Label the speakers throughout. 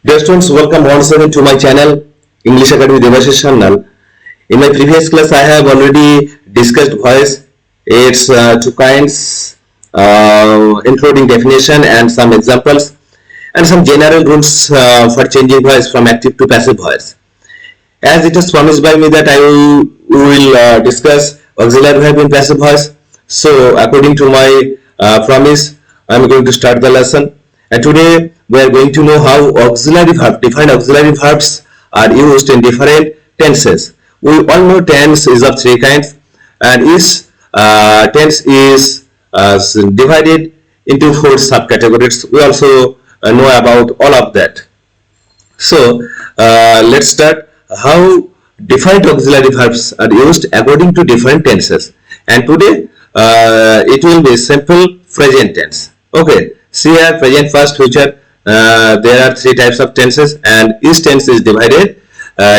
Speaker 1: Dear students, welcome once again to my channel, English Academy Debashish Sanyal. In my previous class, I have already discussed voice, its two kinds, including definition and some examples, and some general rules for changing voice from active to passive voice. As it is promised by me that I will discuss auxiliary verb in passive voice. So, according to my promise, I am going to start the lesson. And today we are going to know how different auxiliary verbs are used in different tenses. We all know tense is of three kinds, and each tense is divided into four subcategories. We also know about all of that. So let's start how different auxiliary verbs are used according to different tenses. And today it will be simple present tense. Okay. See here, present, past, future. There are three types of tenses, and each tense is divided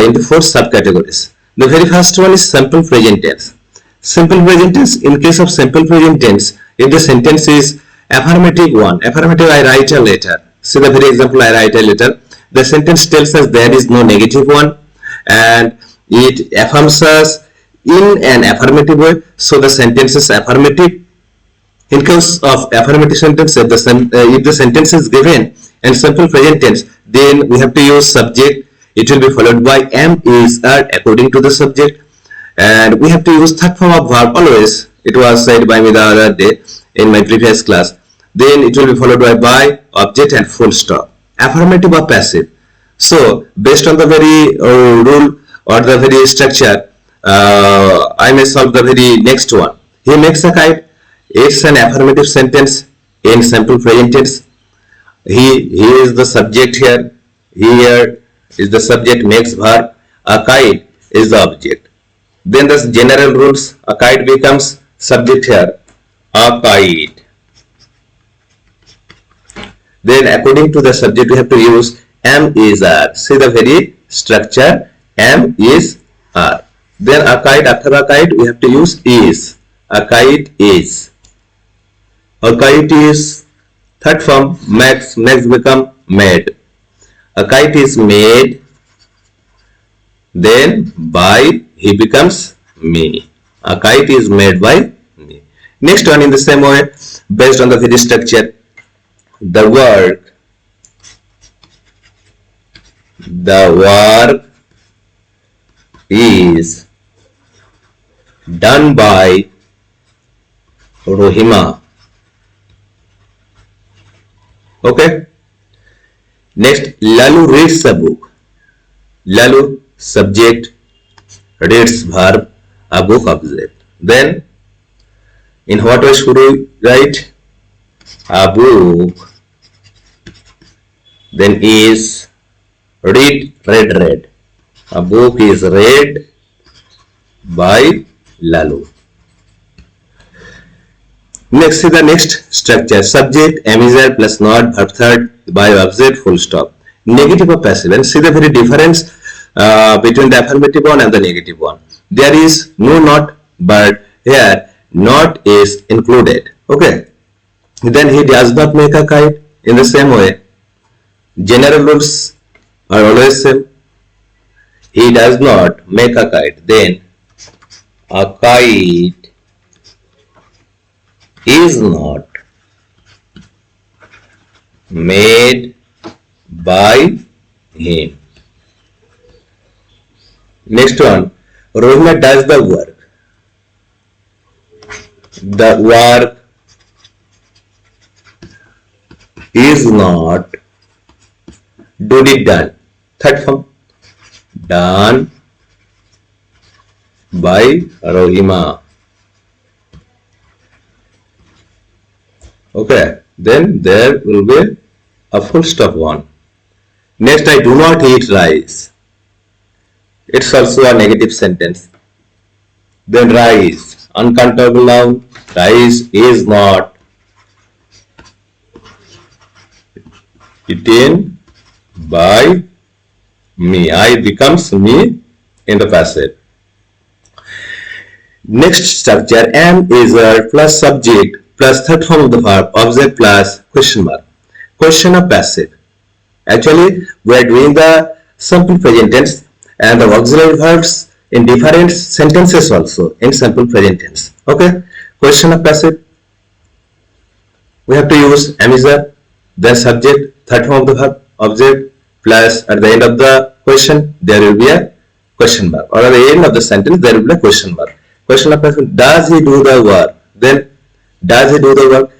Speaker 1: into four subcategories. The very first one is simple present tense. Simple present tense. In case of simple present tense, if the sentence is affirmative one, affirmative, I write a letter. See the very example, I write a letter. The sentence tells us there is no negative one, and it affirms us in an affirmative way. So the sentence is affirmative. In case of affirmative sentence, if the sentence is given in simple present tense, then we have to use subject. It will be followed by am, is, are according to the subject, and we have to use third form of verb always. It was said by me the other day in my previous class. Then it will be followed by, object, and full stop. Affirmative or passive. So based on the very rule or the very structure, I may solve the very next one. He makes a kite. It's an affirmative sentence in simple present tense. He is the subject here. Here is the subject, makes verb. A kite is the object. Then the general rules. A kite becomes subject here. A kite. Then according to the subject we have to use am, is, are. See the very structure. Am, is, are. Then a kite, after a kite we have to use is. A kite is. A kite is, third form, makes become made. A kite is made, then by, he becomes me. A kite is made by me. Next one in the same way, based on the very structure, the work is done by Rohima. Okay. Next, Lalu reads a book. Lalu, subject, reads verb, a book, object. Then, in what way should we write? A book. Then is read. A book is read by Lalu. Next, see the next structure. Subject, am, is, are plus not, verb third, by, object, full stop. Negative or passive. And see the very difference between the affirmative one and the negative one. There is no not, but here not is included. Okay. Then he does not make a kite. In the same way, general rules are always same. He does not make a kite. Then a kite is not made by him. Next one, Rohima does the work. The work is not done. Third form, done by Rohima. Okay, then there will be a full stop one. Next, I do not eat rice. It's also a negative sentence. Then rice, uncountable noun. Rice is not eaten by me. I becomes me in the passive. Next structure, am, is, are plus subject plus third form of the verb, object plus question mark. Question of passive. Actually, we are doing the simple present tense and the auxiliary verbs in different sentences also in simple present tense. Okay. Question of passive. We have to use am is a, then subject, third form of the verb, object, plus at the end of the question there will be a question mark, or at the end of the sentence there will be a question mark. Question of passive. Does he do the work? Then does he do the work?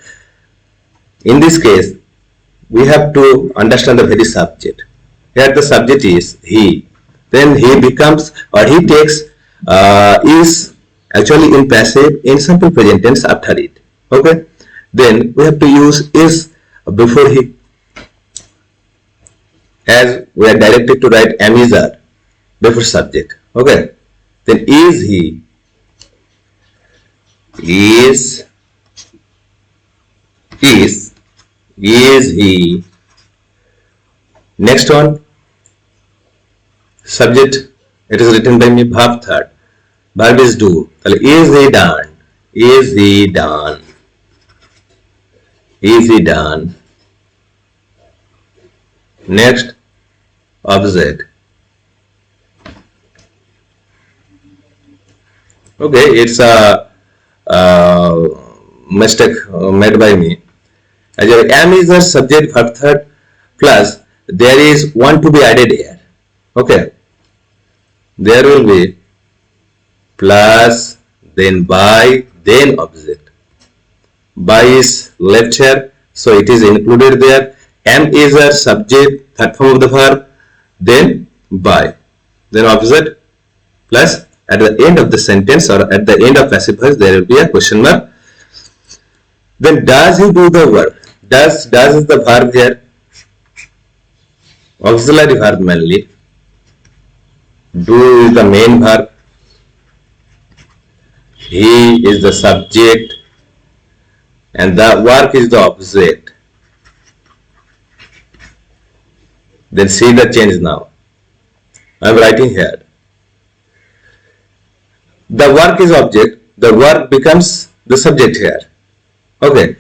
Speaker 1: In this case, we have to understand the very subject. Here the subject is he. Then he becomes or he takes is actually in passive in simple present tense after it. Okay. Then we have to use is before he, as we are directed to write am is are before subject. Okay. Then is he, is he. Next one, subject, it is written by me, verb third, verb is do. Is he done? Is he done? Is he done? Next, object. Okay, it's a mistake made by me. As your am is the subject verb third plus there is one to be added here. Okay, there will be plus then by then object. By is left here, so it is included there. Am is a subject, third form of the verb, then by, then object plus at the end of the sentence or at the end of passive voice there will be a question mark. Then does he do the work? Does is the verb here, auxiliary verb mainly. Do is the main verb. He is the subject and the work is the object. Then see the change now. I am writing here. The work is object, the work becomes the subject here. Okay,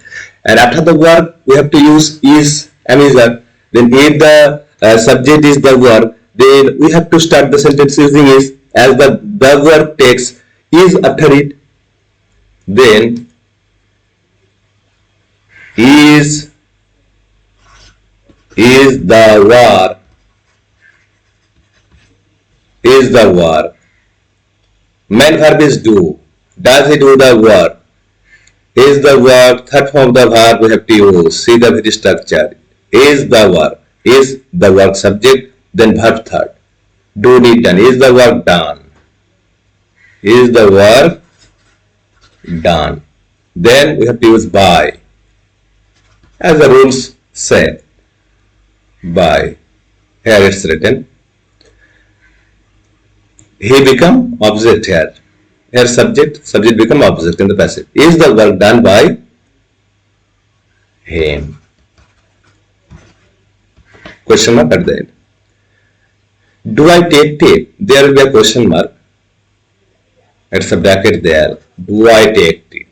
Speaker 1: and after the work we have to use is, am is are. Then if the subject is the work, then we have to start the sentence using is, as the work takes is after it. Then is the work, is the work. Main verb is do. Does he do the work? Is the work, third form of the verb we have to use. See the very structure. Is the work. Is the work subject, then verb third. Do need done. Is the work done? Is the work done? Then we have to use by. As the rules say. By. Here it's written. He become object here. Here subject become object in the passive. Is the work done by him? Question mark at the end. Do I take tea? There will be a question mark. It's a bracket there. Do I take tea?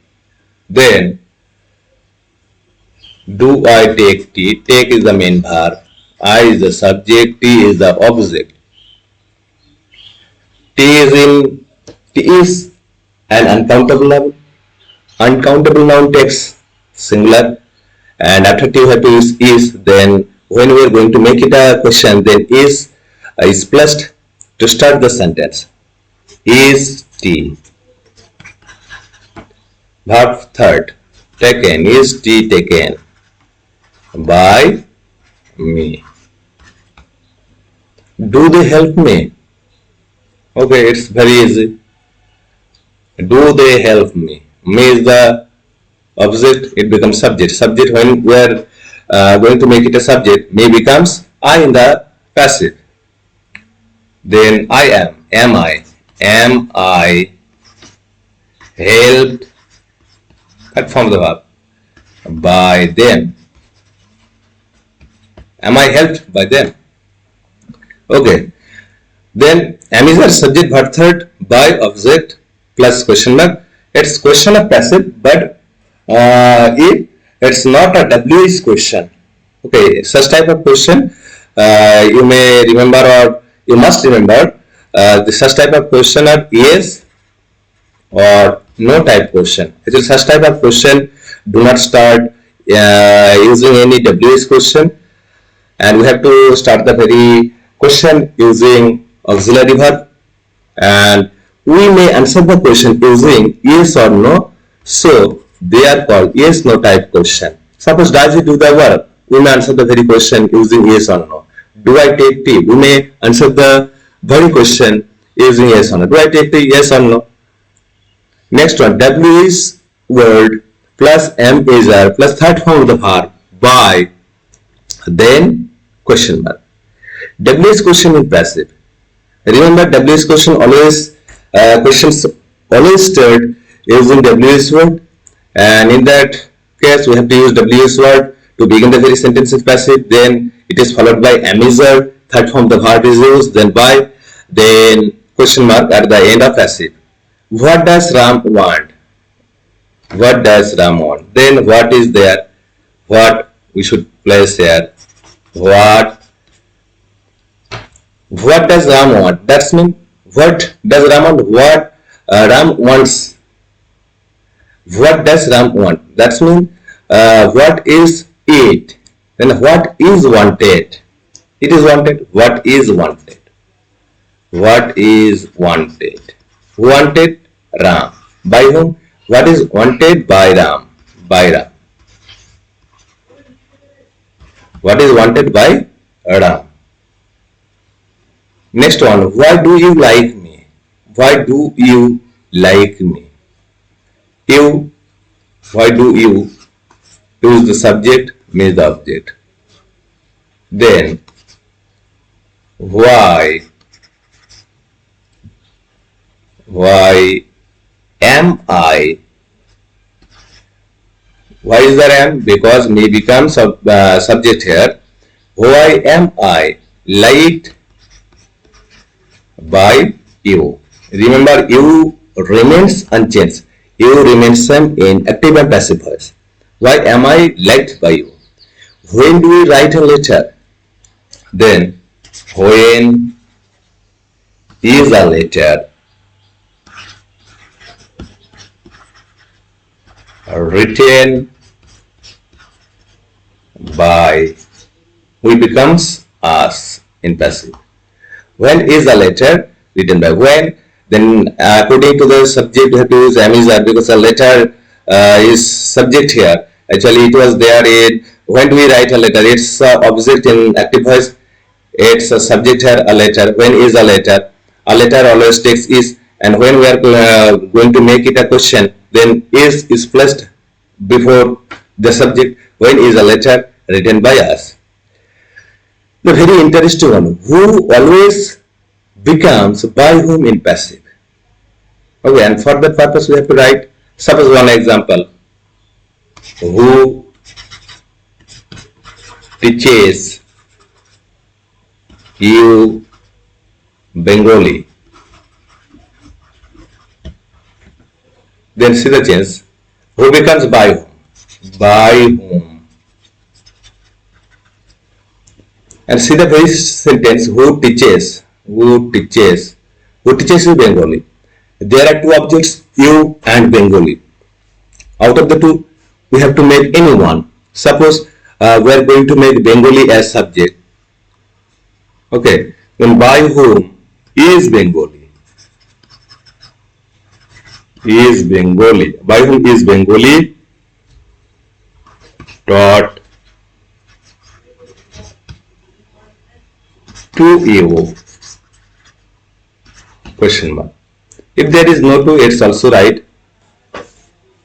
Speaker 1: Then do I take tea? Take is the main verb. I is the subject. Tea is the object. T is an uncountable noun. Uncountable noun takes singular, and after T we have to use is. Then when we are going to make it a question, then is plus to start the sentence. Is tea. Verb third, taken. Is tea taken by me? Do they help me? Okay, it's very easy. Do they help me? Me is the object, it becomes subject. Subject, when we are going to make it a subject, me becomes I in the passive. Then I am I? Am I helped, that form the verb, by them? Am I helped by them? Okay. Then am is our subject, verb third, by object plus question mark. It's question of passive, but if it's not a WH question, okay, such type of question you may remember or you must remember the such type of question are yes or no type question. Actually, such type of question do not start using any WH question, and we have to start the very question using auxiliary verb, and we may answer the question using yes or no. So they are called yes no type question. Suppose does he do the work, we may answer the very question using yes or no. Do I take tea, we may answer the very question using yes or no. Do I take tea, yes or no. Next one, W is word plus M is R plus third form of the verb by, then question mark. W is question in passive. Remember, W is question always questions always start using W is word, and in that case we have to use W is word to begin the very sentence in passive. Then it is followed by am is verb, third form the verb is used, then by, then question mark at the end of passive. What does Ram want? What does Ram want? Then what is there? What we should place here? What does Ram want? That's mean what does Ram want? What Ram wants. What does Ram want? That's mean what is it? Then what is wanted? It is wanted. What is wanted? What is wanted? Who wanted? Ram. By whom? What is wanted? By Ram. By Ram. What is wanted by Ram? Next one. Why do you like me? Why do you like me? You. Why do you? Use the subject, means the object. Then why? Why am I? Why is there am? Because me becomes subject here. Why am I liked by you? Remember, you remains unchanged. You remains same in active and passive voice. Why am I liked by you? When do we write a letter? Then when is a letter written by, we becomes us in passive. When is a letter written by? When, then according to the subject we have to use am is are, because a letter is subject here. Actually it was there in when do we write a letter, it's object in active voice, it's a subject here, a letter. When is a letter? A letter always takes is, and when we are going to make it a question, then is placed before the subject. When is a letter written by us? The very interesting one, who always becomes by whom in passive. Okay, and for that purpose we have to write, suppose one example, who teaches you Bengali. Then see the change. Who becomes by whom? By whom. And see the very sentence, who teaches you Bengali. There are two objects, you and Bengali. Out of the two, we have to make any one. Suppose we are going to make Bengali as subject. Okay, then by whom is Bengali? Is Bengali. By whom is Bengali? Taught to you? Question mark. If there is no to, it's also right.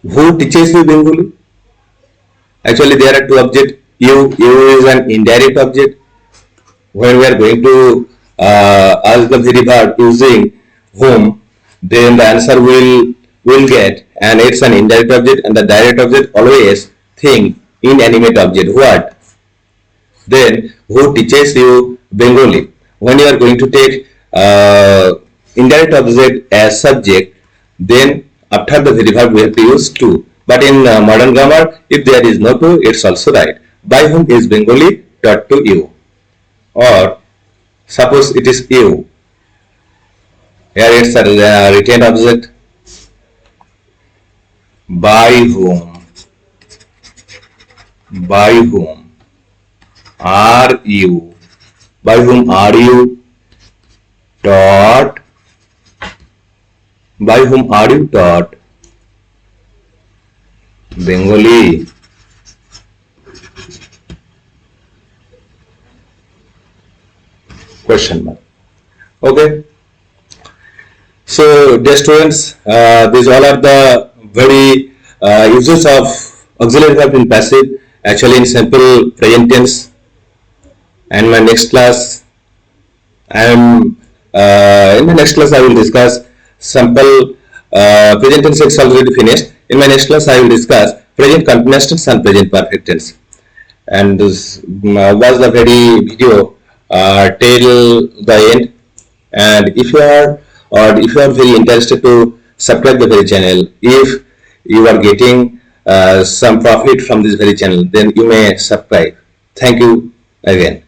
Speaker 1: Who teaches you Bengali? Actually, there are two objects. You is an indirect object. When we are going to ask the very verb using whom, then the answer will get, and it's an indirect object, and the direct object always thing, inanimate object. What? Then who teaches you Bengali? When you are going to take indirect object as subject, then after the very verb we have to use to. But in modern grammar, if there is no to, it's also right. By whom is Bengali taught to you? or suppose it is you. Here it's a retained object. By whom? By whom are you? By whom are you? Taught. By whom are you taught? Bengali. Question mark. Okay. So, dear students, these all are the very uses of auxiliary verb in passive, actually in simple present tense. And my next class, in the next class I will discuss simple present tense. It's already finished. In my next class I will discuss present continuous tense and present perfect tense. And this was the very video till the end. And if you are very interested to subscribe the very channel, if you are getting some profit from this very channel, then you may subscribe. Thank you again.